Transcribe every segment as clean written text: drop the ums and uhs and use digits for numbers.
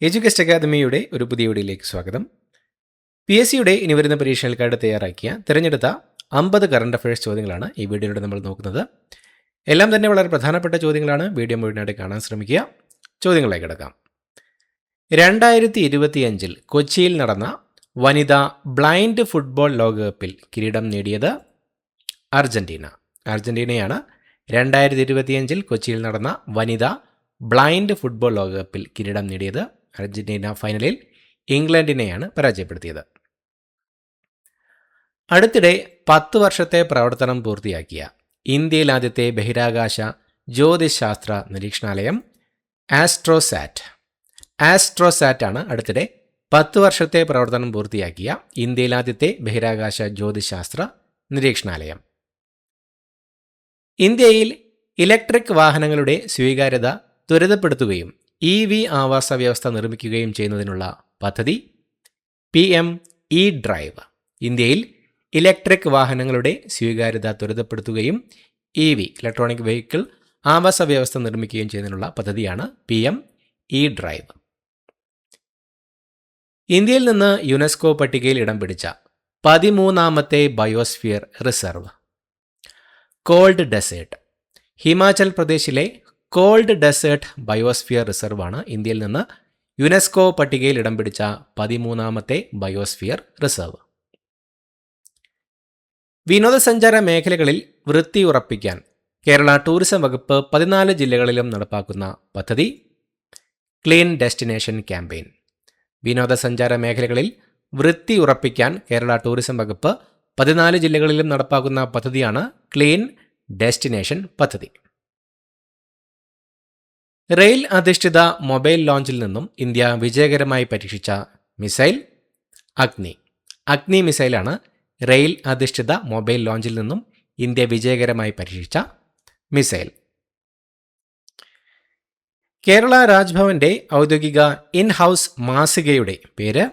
എഡ്യൂക്കേസ്റ്റ് അക്കാദമിയുടെ ഒരു പുതിയ വീഡിയോയിലേക്ക് സ്വാഗതം. PSCയുടെ ഇനി വരുന്ന പരീക്ഷകൾക്കായിട്ട് തയ്യാറാക്കിയ തിരഞ്ഞെടുത്ത 50 കറണ്ട് അഫയേഴ്സ് ചോദ്യങ്ങളാണ് ഈ വീഡിയോയിലൂടെ നമ്മൾ നോക്കുന്നത്. എല്ലാം തന്നെ വളരെ പ്രധാനപ്പെട്ട ചോദ്യങ്ങളാണ്. വീഡിയോ മുഴുവനായിട്ട് കാണാൻ ശ്രമിക്കുക. ചോദ്യങ്ങളിലേക്ക് കിടക്കാം. 2025 കൊച്ചിയിൽ നടന്ന വനിതാ ബ്ലൈൻഡ് ഫുട്ബോൾ ലോകകപ്പിൽ കിരീടം നേടിയത് അർജന്റീനയാണ്. 2025 കൊച്ചിയിൽ നടന്ന വനിതാ ബ്ലൈൻഡ് ഫുട്ബോൾ ലോകകപ്പിൽ കിരീടം നേടിയത് അർജന്റീന ഫൈനലിൽ ഇംഗ്ലണ്ടിനെയാണ് പരാജയപ്പെടുത്തിയത്. അടുത്തിടെ 10 വർഷത്തെ പ്രവർത്തനം പൂർത്തിയാക്കിയ ഇന്ത്യയിൽ ആദ്യത്തെ ബഹിരാകാശ ജ്യോതിശാസ്ത്ര നിരീക്ഷണാലയം ആസ്ട്രോസാറ്റ് ആണ് അടുത്തിടെ 10 വർഷത്തെ പ്രവർത്തനം പൂർത്തിയാക്കിയ ഇന്ത്യയിൽ ആദ്യത്തെ ബഹിരാകാശ ജ്യോതിശാസ്ത്ര നിരീക്ഷണാലയം. ഇന്ത്യയിൽ ഇലക്ട്രിക് വാഹനങ്ങളുടെ സ്വീകാര്യത ത്വരിതപ്പെടുത്തുകയും EV ആവാസ വ്യവസ്ഥ നിർമ്മിക്കുകയും ചെയ്യുന്നതിനുള്ള പദ്ധതി PM E-ഡ്രൈവ്. ഇന്ത്യയിൽ ഇലക്ട്രിക് വാഹനങ്ങളുടെ സ്വീകാര്യത ത്വരിതപ്പെടുത്തുകയും EV ഇലക്ട്രോണിക് വെഹിക്കിൾ ആവാസ വ്യവസ്ഥ നിർമ്മിക്കുകയും ചെയ്യുന്നതിനുള്ള പദ്ധതിയാണ് PM E-ഡ്രൈവ്. ഇന്ത്യയിൽ നിന്ന് യുനെസ്കോ പട്ടികയിൽ ഇടം പിടിച്ച 13ാമത്തെ biosphere reserve cold desert. Himachal പ്രദേശിലെ കോൾഡ് ഡെസേർട്ട് ബയോസ്ഫിയർ റിസർവാണ് ഇന്ത്യയിൽ നിന്ന് യുനെസ്കോ പട്ടികയിൽ ഇടം പിടിച്ച 13ാമത്തെ ബയോസ്ഫിയർ റിസർവ്. വിനോദസഞ്ചാര മേഖലകളിൽ വൃത്തി ഉറപ്പിക്കാൻ കേരള ടൂറിസം വകുപ്പ് 14 ജില്ലകളിലും നടപ്പാക്കുന്ന പദ്ധതി ക്ലീൻ ഡെസ്റ്റിനേഷൻ ക്യാമ്പയിൻ. വിനോദസഞ്ചാര മേഖലകളിൽ വൃത്തി ഉറപ്പിക്കാൻ കേരള ടൂറിസം വകുപ്പ് 14 ജില്ലകളിലും നടപ്പാക്കുന്ന പദ്ധതിയാണ് ക്ലീൻ ഡെസ്റ്റിനേഷൻ പദ്ധതി. റെയിൽ അധിഷ്ഠിത മൊബൈൽ ലോഞ്ചിൽ നിന്നും ഇന്ത്യ വിജയകരമായി പരീക്ഷിച്ച മിസൈൽ അഗ്നി മിസൈലാണ് റെയിൽ അധിഷ്ഠിത മൊബൈൽ ലോഞ്ചിൽ നിന്നും ഇന്ത്യ വിജയകരമായി പരീക്ഷിച്ച മിസൈൽ. കേരള രാജ്ഭവന്റെ ഔദ്യോഗിക ഇൻ-ഹൗസ് മാസികയുടെ പേര്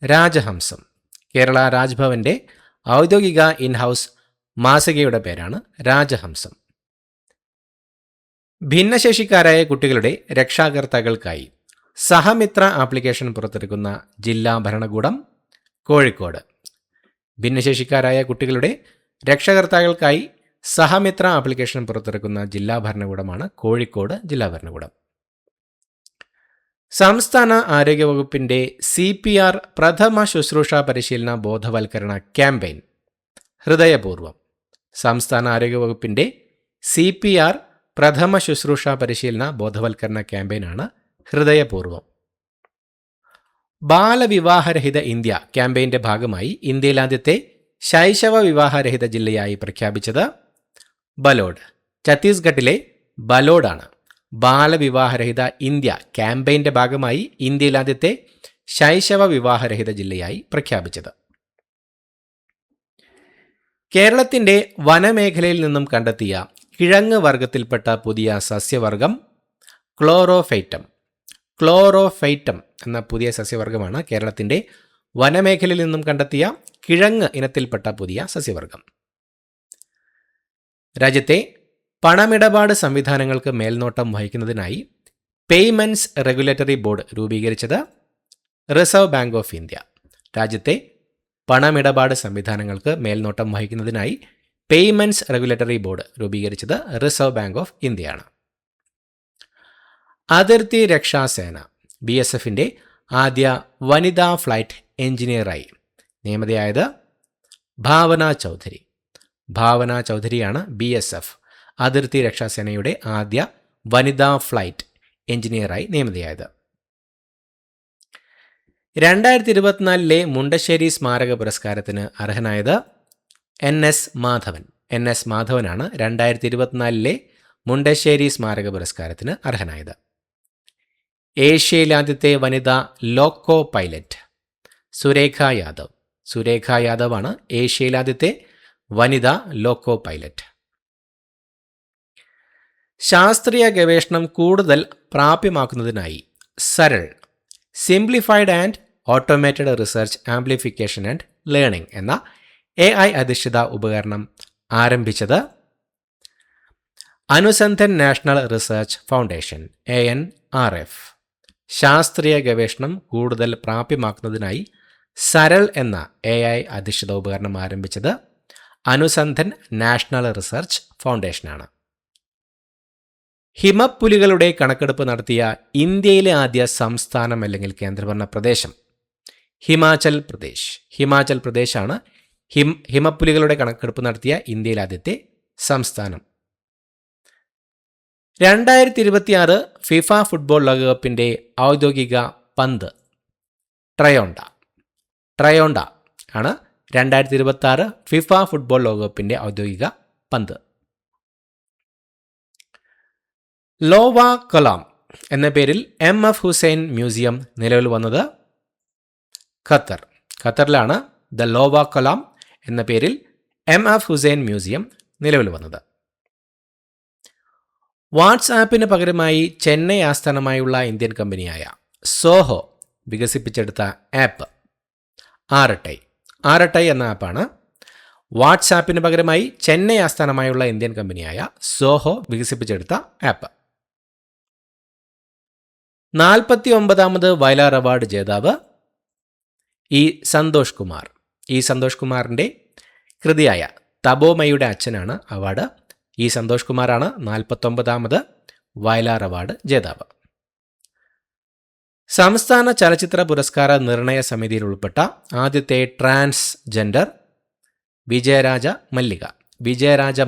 രാജഹംസം. കേരള രാജ്ഭവന്റെ ഔദ്യോഗിക ഇൻ-ഹൗസ് മാസികയുടെ പേരാണ് രാജഹംസം. ഭിന്നശേഷിക്കാരായ കുട്ടികളുടെ രക്ഷാകർത്താക്കൾക്കായി സഹമിത്ര ആപ്ലിക്കേഷൻ പുറത്തിറക്കുന്ന ജില്ലാ ഭരണകൂടം കോഴിക്കോട്. ഭിന്നശേഷിക്കാരായ കുട്ടികളുടെ രക്ഷാകർത്താക്കൾക്കായി സഹമിത്ര ആപ്ലിക്കേഷൻ പുറത്തിറക്കുന്ന ജില്ലാ ഭരണകൂടമാണ് കോഴിക്കോട് ജില്ലാ ഭരണകൂടം. സംസ്ഥാന ആരോഗ്യവകുപ്പിന്റെ CPR പ്രഥമ ശുശ്രൂഷ പരിശീലന ബോധവൽക്കരണ ക്യാമ്പയിൻ ഹൃദയപൂർവ്വം. സംസ്ഥാന ആരോഗ്യവകുപ്പിന്റെ CPR പ്രഥമ ശുശ്രൂഷ പരിശീലന ബോധവൽക്കരണ ക്യാമ്പയിനാണ് ഹൃദയപൂർവ്വം. ബാലവിവാഹരഹിത ഇന്ത്യ ക്യാമ്പയിന്റെ ഭാഗമായി ഇന്ത്യയിൽ ആദ്യത്തെ ശൈശവ വിവാഹരഹിത ജില്ലയായി പ്രഖ്യാപിച്ചത് ബലോഡ്. ഛത്തീസ്ഗഡിലെ ബലോഡാണ് ബാലവിവാഹരഹിത ഇന്ത്യ ക്യാമ്പയിന്റെ ഭാഗമായി ഇന്ത്യയിൽ ആദ്യത്തെ ശൈശവ വിവാഹരഹിത ജില്ലയായി പ്രഖ്യാപിച്ചത്. കേരളത്തിന്റെ വനമേഖലയിൽ നിന്നും കണ്ടെത്തിയ കിഴങ്ങ് വർഗത്തിൽപ്പെട്ട പുതിയ സസ്യവർഗം ക്ലോറോഫൈറ്റം എന്ന പുതിയ സസ്യവർഗമാണ് കേരളത്തിന്റെ വനമേഖലയിൽ നിന്നും കണ്ടെത്തിയ കിഴങ്ങ് ഇനത്തിൽപ്പെട്ട പുതിയ സസ്യവർഗം. രാജ്യത്തെ പണമിടപാട് സംവിധാനങ്ങൾക്ക് മേൽനോട്ടം വഹിക്കുന്നതിനായി പേയ്മെന്റ്സ് റെഗുലേറ്ററി ബോർഡ് രൂപീകരിച്ചത് റിസർവ് ബാങ്ക് ഓഫ് ഇന്ത്യ. രാജ്യത്തെ പണമിടപാട് സംവിധാനങ്ങൾക്ക് മേൽനോട്ടം വഹിക്കുന്നതിനായി പേയ്മെന്റ്സ് റെഗുലേറ്ററി ബോർഡ് രൂപീകരിച്ചത് റിസർവ് ബാങ്ക് ഓഫ് ഇന്ത്യയാണ്. അതിർത്തി രക്ഷാസേന BSFന്റെ ആദ്യ വനിതാ ഫ്ലൈറ്റ് എഞ്ചിനീയറായി നിയമിതയായത് ഭാവന ചൗധരിയാണ് BSF അതിർത്തി രക്ഷാസേനയുടെ ആദ്യ വനിതാ ഫ്ലൈറ്റ് എഞ്ചിനീയറായി നിയമിതയായത്. 2024 മുണ്ടശ്ശേരി സ്മാരക പുരസ്കാരത്തിന് അർഹനായത് NS മാധവനാണ് 2024 മുണ്ടശ്ശേരി സ്മാരക പുരസ്കാരത്തിന് അർഹനായത്. ഏഷ്യയിലെ ആദ്യത്തെ വനിതാ ലോക്കോ പൈലറ്റ് സുരേഖ യാദവാണ് ഏഷ്യയിലെ ആദ്യത്തെ വനിതാ ലോക്കോ പൈലറ്റ്. ശാസ്ത്രീയ ഗവേഷണം കൂടുതൽ പ്രാപ്യമാക്കുന്നതിനായി SARAL Simplified and Automated Research Amplification and Learning എന്ന AI അധിഷ്ഠിത ഉപകരണം ആരംഭിച്ചത് Anusandhan National Research Foundation ANRF. ശാസ്ത്രീയ ഗവേഷണം കൂടുതൽ പ്രാപ്യമാക്കുന്നതിനായി സരൾ എന്ന AI അധിഷ്ഠിത ഉപകരണം ആരംഭിച്ചത് അനുസന്ധൻ നാഷണൽ റിസർച്ച് ഫൗണ്ടേഷനാണ്. ഹിമപ്പുലികളുടെ കണക്കെടുപ്പ് നടത്തിയ ഇന്ത്യയിലെ ആദ്യ സംസ്ഥാനം അല്ലെങ്കിൽ കേന്ദ്രഭരണ പ്രദേശം ഹിമാചൽ പ്രദേശ്. ഹിമാചൽ പ്രദേശാണ് ഹിമപ്പുലികളുടെ കണക്കെടുപ്പ് നടത്തിയ ഇന്ത്യയിലെ ആദ്യത്തെ സംസ്ഥാനം. 2026 ഫിഫ ഫുട്ബോൾ ലോകകപ്പിൻ്റെ ഔദ്യോഗിക പന്ത് ട്രയോണ്ട ആണ് 2026 ഫിഫ ഫുട്ബോൾ ലോകകപ്പിൻ്റെ ഔദ്യോഗിക പന്ത്. ലോവ കൊലാം എന്ന പേരിൽ MF ഹുസൈൻ മ്യൂസിയം നിലവിൽ വന്നത് ഖത്തറിലാണ് ദ ലോവ കൊലാം എന്ന പേരിൽ MF ഹുസൈൻ മ്യൂസിയം നിലവിൽ വന്നത്. വാട്സാപ്പിന് പകരമായി ചെന്നൈ ആസ്ഥാനമായുള്ള ഇന്ത്യൻ കമ്പനിയായ സോഹോ വികസിപ്പിച്ചെടുത്ത ആപ്പ് ആറട്ടൈ എന്ന ആപ്പാണ് വാട്സാപ്പിന് പകരമായി ചെന്നൈ ആസ്ഥാനമായുള്ള ഇന്ത്യൻ കമ്പനിയായ സോഹോ വികസിപ്പിച്ചെടുത്ത ആപ്പ്. 49ാമത് വയലാർ അവാർഡ് ജേതാവ് സന്തോഷ് കുമാറിൻ്റെ കൃതിയായ തപോമയുടെ അച്ഛനാണ് അവാർഡ്. സന്തോഷ് കുമാറാണ് 49ാമത് വയലാർ അവാർഡ് ജേതാവ്. സംസ്ഥാന ചലച്ചിത്ര പുരസ്കാര നിർണയ സമിതിയിൽ ഉൾപ്പെട്ട ആദ്യത്തെ ട്രാൻസ്ജെൻഡർ വിജയരാജ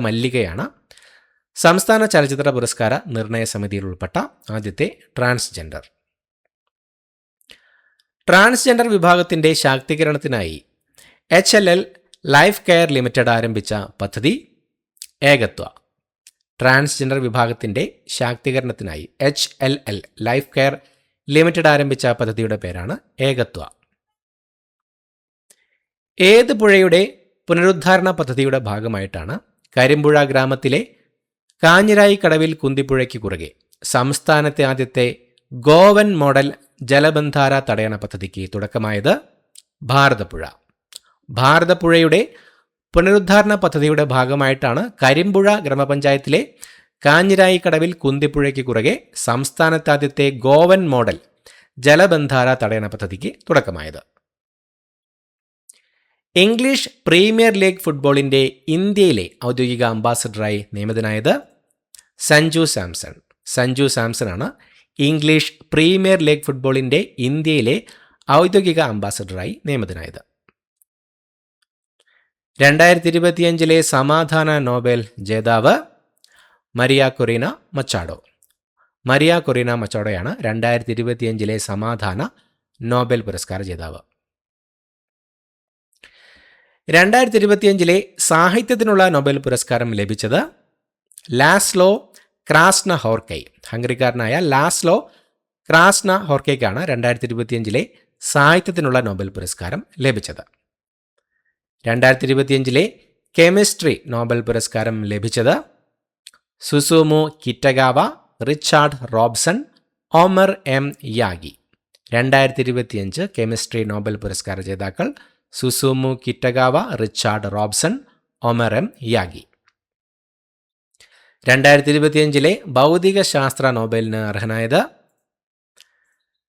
മല്ലികയാണ് സംസ്ഥാന ചലച്ചിത്ര പുരസ്കാര നിർണയ സമിതിയിൽ ഉൾപ്പെട്ട ആദ്യത്തെ ട്രാൻസ്ജെൻഡർ വിഭാഗത്തിൻ്റെ ശാക്തീകരണത്തിനായി HLL ലൈഫ് കെയർ ലിമിറ്റഡ് ആരംഭിച്ച പദ്ധതി ഏകത്വ. ട്രാൻസ്ജെൻഡർ വിഭാഗത്തിൻ്റെ ശാക്തീകരണത്തിനായി HLL ലൈഫ് കെയർ ലിമിറ്റഡ് ആരംഭിച്ച പദ്ധതിയുടെ പേരാണ് ഏകത്വ. ഏത് പുഴയുടെ പുനരുദ്ധാരണ പദ്ധതിയുടെ ഭാഗമായിട്ടാണ് കരിമ്പുഴ ഗ്രാമത്തിലെ കാഞ്ഞിരായി കടവിൽ കുന്തിപ്പുഴയ്ക്ക് കുറുകെ സംസ്ഥാനത്തെ ആദ്യത്തെ ഗോവൻ മോഡൽ ജലബന്ധാര തടയണ പദ്ധതിക്ക് തുടക്കമായത്? ഭാരതപ്പുഴയുടെ പുനരുദ്ധാരണ പദ്ധതിയുടെ ഭാഗമായിട്ടാണ് കരിമ്പുഴ ഗ്രാമപഞ്ചായത്തിലെ കാഞ്ഞിരായി കടവിൽ കുന്തിപ്പുഴയ്ക്ക് കുറുകെ സംസ്ഥാനത്തെ ആദ്യത്തെ ഗോവൻ മോഡൽ ജലബന്ധാര തടയണ പദ്ധതിക്ക് തുടക്കമായത്. ഇംഗ്ലീഷ് പ്രീമിയർ ലീഗ് ഫുട്ബോളിൻ്റെ ഇന്ത്യയിലെ ഔദ്യോഗിക അംബാസഡറായി നിയമിതനായത് സഞ്ജു സാംസണാണ് ഇംഗ്ലീഷ് പ്രീമിയർ ലീഗ് ഫുട്ബോളിൻ്റെ ഇന്ത്യയിലെ ഔദ്യോഗിക അംബാസഡറായി നിയമിതനായത്. 2025 സമാധാന നോബൽ ജേതാവ് മരിയ കൊറീന മച്ചാഡോയാണ് 2025 സമാധാന നോബൽ പുരസ്കാര ജേതാവ്. 2025 സാഹിത്യത്തിനുള്ള നോബൽ പുരസ്കാരം ലഭിച്ചത് ലാസ്ലോ ക്രാസ്നഹോർക്കൈ. ഹംഗറിക്കാരനായ ലാസ്ലോ ക്രാസ്നഹോർക്കൈക്കാണ് 2025 സാഹിത്യത്തിനുള്ള നോബൽ പുരസ്കാരം ലഭിച്ചത്. 2025 കെമിസ്ട്രി നോബൽ പുരസ്കാരം ലഭിച്ചത് Susumu Kitagawa, Richard Robson, Omar M Yaghi. 2025 chemistry Nobel പുരസ്കാര ജേതാക്കൾ Susumu Kitagawa, Richard Robson, Omar M Yaghi. 2025 ഭൗതിക ശാസ്ത്ര നോബലിന് അർഹനായത്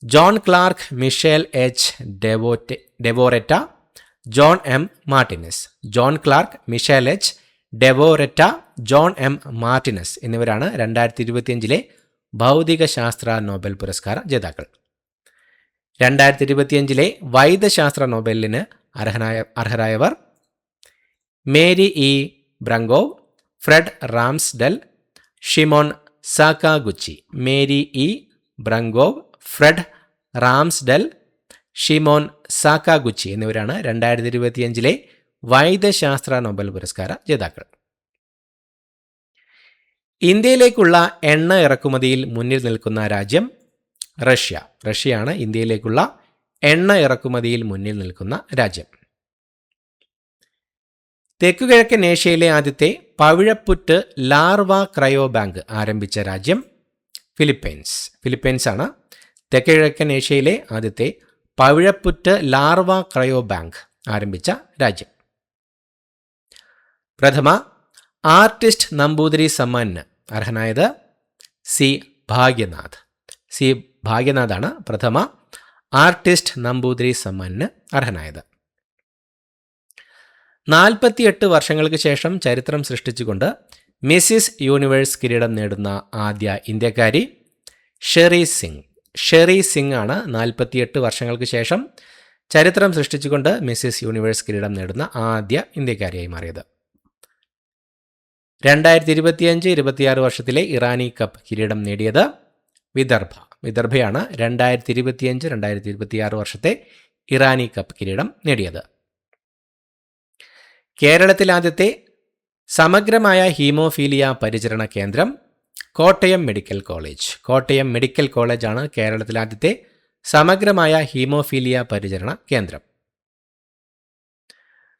John Clarke, Michel H Devoret, John M Martinis എന്നിവരാണ് 2025 ഭൗതിക ശാസ്ത്ര നോബൽ പുരസ്കാര ജേതാക്കൾ. 2025 വൈദ്യശാസ്ത്ര നോബലിന് അർഹരായവർ Mary Brunkow, Fred Ramsdell, Shimon Sakaguchi. Shimon Sakaguchi എന്നിവരാണ് 2025 വൈദ്യശാസ്ത്ര നോബൽ പുരസ്കാര ജേതാക്കൾ. ഇന്ത്യയിലേക്കുള്ള എണ്ണ ഇറക്കുമതിയിൽ മുന്നിൽ നിൽക്കുന്ന രാജ്യം റഷ്യയാണ് ഇന്ത്യയിലേക്കുള്ള എണ്ണ ഇറക്കുമതിയിൽ മുന്നിൽ നിൽക്കുന്ന രാജ്യം. തെക്കുകിഴക്കൻ ഏഷ്യയിലെ ആദ്യത്തെ പവിഴപ്പുറ്റ് ലാർവ ക്രയോ ബാങ്ക് ആരംഭിച്ച രാജ്യം ഫിലിപ്പൈൻസാണ് തെക്കുകിഴക്കൻ ഏഷ്യയിലെ ആദ്യത്തെ പവിഴപ്പുറ്റ് ലാർവ ക്രയോ ബാങ്ക് ആരംഭിച്ച രാജ്യം. പ്രഥമ ആർട്ടിസ്റ്റ് നമ്പൂതിരി സമ്മാനിന് അർഹനായത് സി ഭാഗ്യനാഥാണ് പ്രഥമ ആർട്ടിസ്റ്റ് നമ്പൂതിരി സമ്മാനിന് അർഹനായത്. 48 വർഷങ്ങൾക്ക് ശേഷം ചരിത്രം സൃഷ്ടിച്ചുകൊണ്ട് മിസിസ് യൂണിവേഴ്സ് കിരീടം നേടുന്ന ആദ്യ ഇന്ത്യക്കാരി ഷെറി സിംഗ്. ഷെറി സിംഗ് ആണ് 48 വർഷങ്ങൾക്ക് ശേഷം ചരിത്രം സൃഷ്ടിച്ചുകൊണ്ട് മിസിസ് യൂണിവേഴ്സ് കിരീടം നേടുന്ന ആദ്യ ഇന്ത്യക്കാരിയായി മാറിയത്. 2025-26 വർഷത്തിലെ ഇറാനി കപ്പ് കിരീടം നേടിയത് വിദർഭയാണ് 2025-2026 വർഷത്തെ ഇറാനി കപ്പ് കിരീടം നേടിയത്. കേരളത്തിൽ ആദ്യത്തെ സമഗ്രമായ ഹീമോഫീലിയ പരിചരണ കേന്ദ്രം Kottayam medical college. Kottayam medical കോളേജാണ് കേരളത്തിൽ ആദ്യത്തെ സമഗ്രമായ ഹീമോഫീലിയ പരിചരണ കേന്ദ്രം.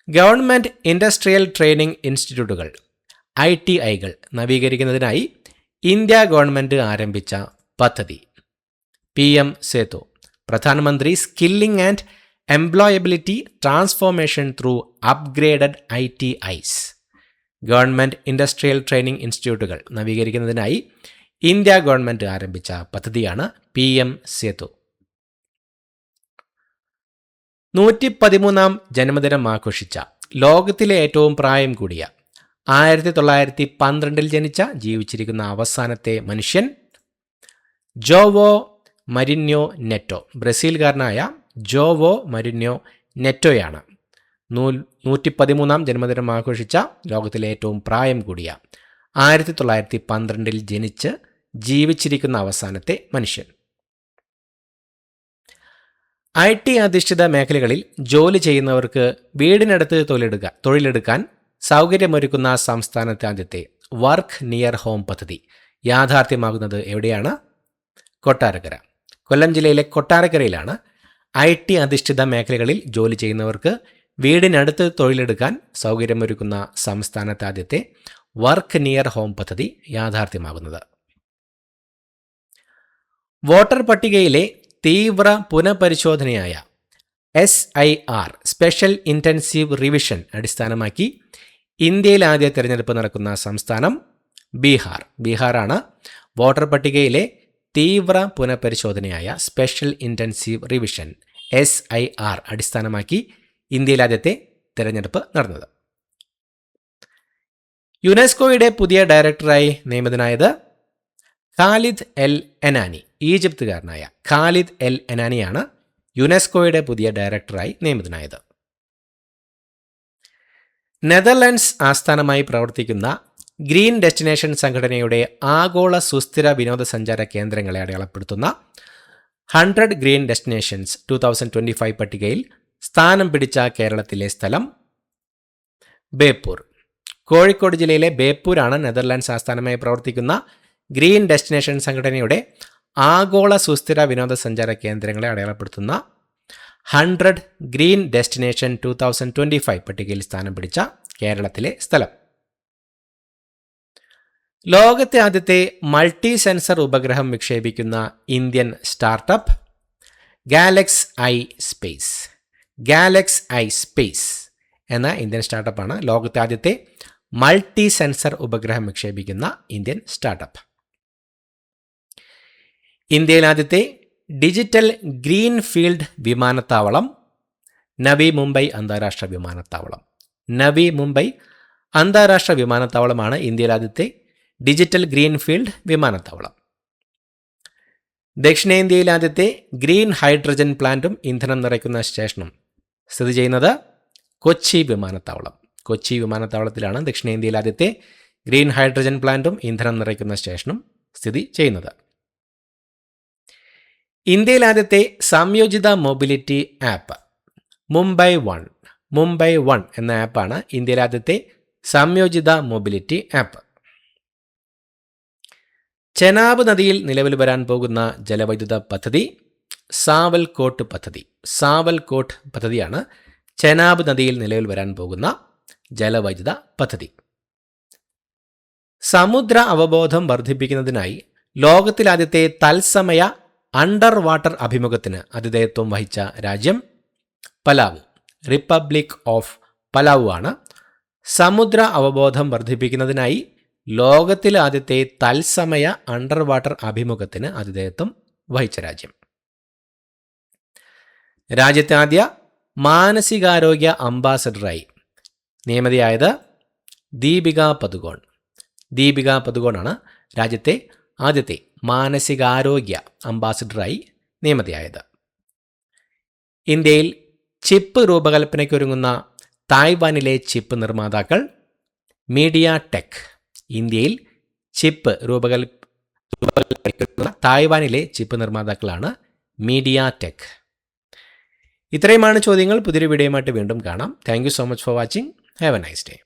ഗവൺമെൻറ് ഇൻഡസ്ട്രിയൽ ട്രെയിനിംഗ് ഇൻസ്റ്റിറ്റ്യൂട്ടുകൾ ITIകൾ നവീകരിക്കുന്നതിനായി ഇന്ത്യ ഗവൺമെൻറ് ആരംഭിച്ച പദ്ധതി PM സേതു. പ്രധാനമന്ത്രി skilling and employability transformation through upgraded ITIs. Government industrial training ഇൻസ്റ്റിറ്റ്യൂട്ടുകൾ നവീകരിക്കുന്നതിനായി ഇന്ത്യ ഗവൺമെൻറ് ആരംഭിച്ച പദ്ധതിയാണ് PM സേതു. 113-ാം ജന്മദിനം ആഘോഷിച്ച ലോകത്തിലെ ഏറ്റവും പ്രായം കൂടിയ 1912 ജനിച്ച ജീവിച്ചിരിക്കുന്ന അവസാനത്തെ മനുഷ്യൻ ജോവോ മരിന്യോ നെറ്റോ. ബ്രസീൽകാരനായ ജോവോ മരിന്യോ നെറ്റോയാണ് 113-ാം ജന്മദിനം ആഘോഷിച്ച ലോകത്തിലെ ഏറ്റവും പ്രായം കൂടിയ 1912 ജനിച്ച് ജീവിച്ചിരിക്കുന്ന അവസാനത്തെ മനുഷ്യൻ. IT അധിഷ്ഠിത മേഖലകളിൽ ജോലി ചെയ്യുന്നവർക്ക് വീടിനടുത്ത് തൊഴിലെടുക്കാൻ സൗകര്യമൊരുക്കുന്ന സംസ്ഥാനത്തെ ആദ്യത്തെ വർക്ക് നിയർ ഹോം പദ്ധതി യാഥാർത്ഥ്യമാകുന്നത് എവിടെയാണ്? കൊട്ടാരക്കര. കൊല്ലം ജില്ലയിലെ കൊട്ടാരക്കരയിലാണ് IT അധിഷ്ഠിത മേഖലകളിൽ ജോലി ചെയ്യുന്നവർക്ക് വീടിനടുത്ത് തൊഴിലെടുക്കാൻ സൗകര്യമൊരുക്കുന്ന സംസ്ഥാനത്തെ ആദ്യത്തെ വർക്ക് നിയർ ഹോം പദ്ധതി യാഥാർത്ഥ്യമാകുന്നത്. വോട്ടർ പട്ടികയിലെ തീവ്ര പുനഃപരിശോധനയായ SIR സ്പെഷ്യൽ ഇൻറ്റൻസീവ് റിവിഷൻ അടിസ്ഥാനമാക്കി ഇന്ത്യയിൽ ആദ്യ തിരഞ്ഞെടുപ്പ് നടക്കുന്ന സംസ്ഥാനം ബീഹാറാണ്. വോട്ടർ പട്ടികയിലെ തീവ്ര പുനഃപരിശോധനയായ സ്പെഷ്യൽ ഇൻറ്റൻസീവ് റിവിഷൻ SIR അടിസ്ഥാനമാക്കി ഇന്ത്യയിൽ ആദ്യത്തെ തിരഞ്ഞെടുപ്പ് നടന്നത്. യുനെസ്കോയുടെ പുതിയ ഡയറക്ടറായി നിയമിതനായത് ഖാലിദ് എൽ എനാനി. ഈജിപ്തുകാരനായ ഖാലിദ് എൽ എനാനിയാണ് യുനെസ്കോയുടെ പുതിയ ഡയറക്ടറായി നിയമിതനായത്. നെതർലൻഡ്സ് ആസ്ഥാനമായി പ്രവർത്തിക്കുന്ന ഗ്രീൻ ഡെസ്റ്റിനേഷൻ സംഘടനയുടെ ആഗോള സുസ്ഥിര വിനോദസഞ്ചാര കേന്ദ്രങ്ങളെ അടയാളപ്പെടുത്തുന്ന 100 ഗ്രീൻ ഡെസ്റ്റിനേഷൻസ് 2025 പട്ടികയിൽ സ്ഥാനം പിടിച്ച കേരളത്തിലെ സ്ഥലം ബേപ്പൂർ. കോഴിക്കോട് ജില്ലയിലെ ബേപ്പൂരാണ് നെതർലാൻഡ്സ് ആസ്ഥാനമായി പ്രവർത്തിക്കുന്ന ഗ്രീൻ ഡെസ്റ്റിനേഷൻ സംഘടനയുടെ ആഗോള സുസ്ഥിര വിനോദസഞ്ചാര കേന്ദ്രങ്ങളെ അടയാളപ്പെടുത്തുന്ന 100 ഗ്രീൻ ഡെസ്റ്റിനേഷൻ 2025 പട്ടികയിൽ സ്ഥാനം പിടിച്ച കേരളത്തിലെ സ്ഥലം. ലോകത്തെ ആദ്യത്തെ മൾട്ടി സെൻസർ ഉപഗ്രഹം വിക്ഷേപിക്കുന്ന ഇന്ത്യൻ സ്റ്റാർട്ടപ്പ് ഗാലക്സ് ഐ സ്പേസ് എന്ന ഇന്ത്യൻ സ്റ്റാർട്ടപ്പാണ് ലോകത്തെ ആദ്യത്തെ മൾട്ടി സെൻസർ ഉപഗ്രഹം വിക്ഷേപിക്കുന്ന ഇന്ത്യൻ സ്റ്റാർട്ടപ്പ്. ഇന്ത്യയിൽ ആദ്യത്തെ ഡിജിറ്റൽ ഗ്രീൻ ഫീൽഡ് വിമാനത്താവളം നവി മുംബൈ അന്താരാഷ്ട്ര വിമാനത്താവളം. നവി മുംബൈ അന്താരാഷ്ട്ര വിമാനത്താവളമാണ് ഇന്ത്യയിൽ ആദ്യത്തെ ഡിജിറ്റൽ ഗ്രീൻ ഫീൽഡ് വിമാനത്താവളം. ദക്ഷിണേന്ത്യയിൽ ആദ്യത്തെ ഗ്രീൻ ഹൈഡ്രജൻ പ്ലാന്റും ഇന്ധനം നിറയ്ക്കുന്ന സ്റ്റേഷനും സ്ഥിതി ചെയ്യുന്നത് കൊച്ചി വിമാനത്താവളം. കൊച്ചി വിമാനത്താവളത്തിലാണ് ദക്ഷിണേന്ത്യയിൽ ആദ്യത്തെ ഗ്രീൻ ഹൈഡ്രജൻ പ്ലാന്റും ഇന്ധനം നിറയ്ക്കുന്ന സ്റ്റേഷനും സ്ഥിതി ചെയ്യുന്നത്. ഇന്ത്യയിൽ ആദ്യത്തെ സംയോജിത മൊബിലിറ്റി ആപ്പ് മുംബൈ വൺ എന്ന ആപ്പാണ് ഇന്ത്യയിൽ ആദ്യത്തെ സംയോജിത മൊബിലിറ്റി ആപ്പ്. ചെനാബ് നദിയിൽ നിലവിൽ വരാൻ പോകുന്ന ജലവൈദ്യുത പദ്ധതി സാവൽകോട്ട് പദ്ധതിയാണ് ചെനാബ് നദിയിൽ നിലവിൽ വരാൻ പോകുന്ന ജലവൈദ്യുത പദ്ധതി. സമുദ്ര അവബോധം വർദ്ധിപ്പിക്കുന്നതിനായി ലോകത്തിലാദ്യത്തെ തത്സമയ അണ്ടർ വാട്ടർ അഭിമുഖത്തിന് ആതിഥേയത്വം വഹിച്ച രാജ്യം പലാവു. റിപ്പബ്ലിക് ഓഫ് പലാവു ആണ് സമുദ്ര അവബോധം വർദ്ധിപ്പിക്കുന്നതിനായി ലോകത്തിലെ ആദ്യത്തെ തത്സമയ അണ്ടർ വാട്ടർ അഭിമുഖത്തിന് ആതിഥേയത്വം വഹിച്ച രാജ്യം. രാജ്യത്തെ ആദ്യ മാനസികാരോഗ്യ അംബാസഡറായി നിയമിതയായത് ദീപിക പദുകോൺ. ദീപിക പദുകോണാണ് രാജ്യത്തെ ആദ്യത്തെ മാനസികാരോഗ്യ അംബാസഡറായി നിയമിതയായത്. ഇന്ത്യയിൽ ചിപ്പ് രൂപകൽപ്പനയ്ക്കൊരുങ്ങുന്ന തായ്വാനിലെ ചിപ്പ് നിർമ്മാതാക്കൾ മീഡിയ ടെക്. ഇന്ത്യയിൽ ചിപ്പ് രൂപകൽപ്പന തായ്വാനിലെ ചിപ്പ് നിർമ്മാതാക്കളാണ് മീഡിയ ടെക്. ഇത്രയുമാണ് ചോദ്യങ്ങൾ. പുതിയൊരു വീഡിയോയുമായിട്ട് വീണ്ടും കാണാം. Thank you so much for watching. Have A nice day.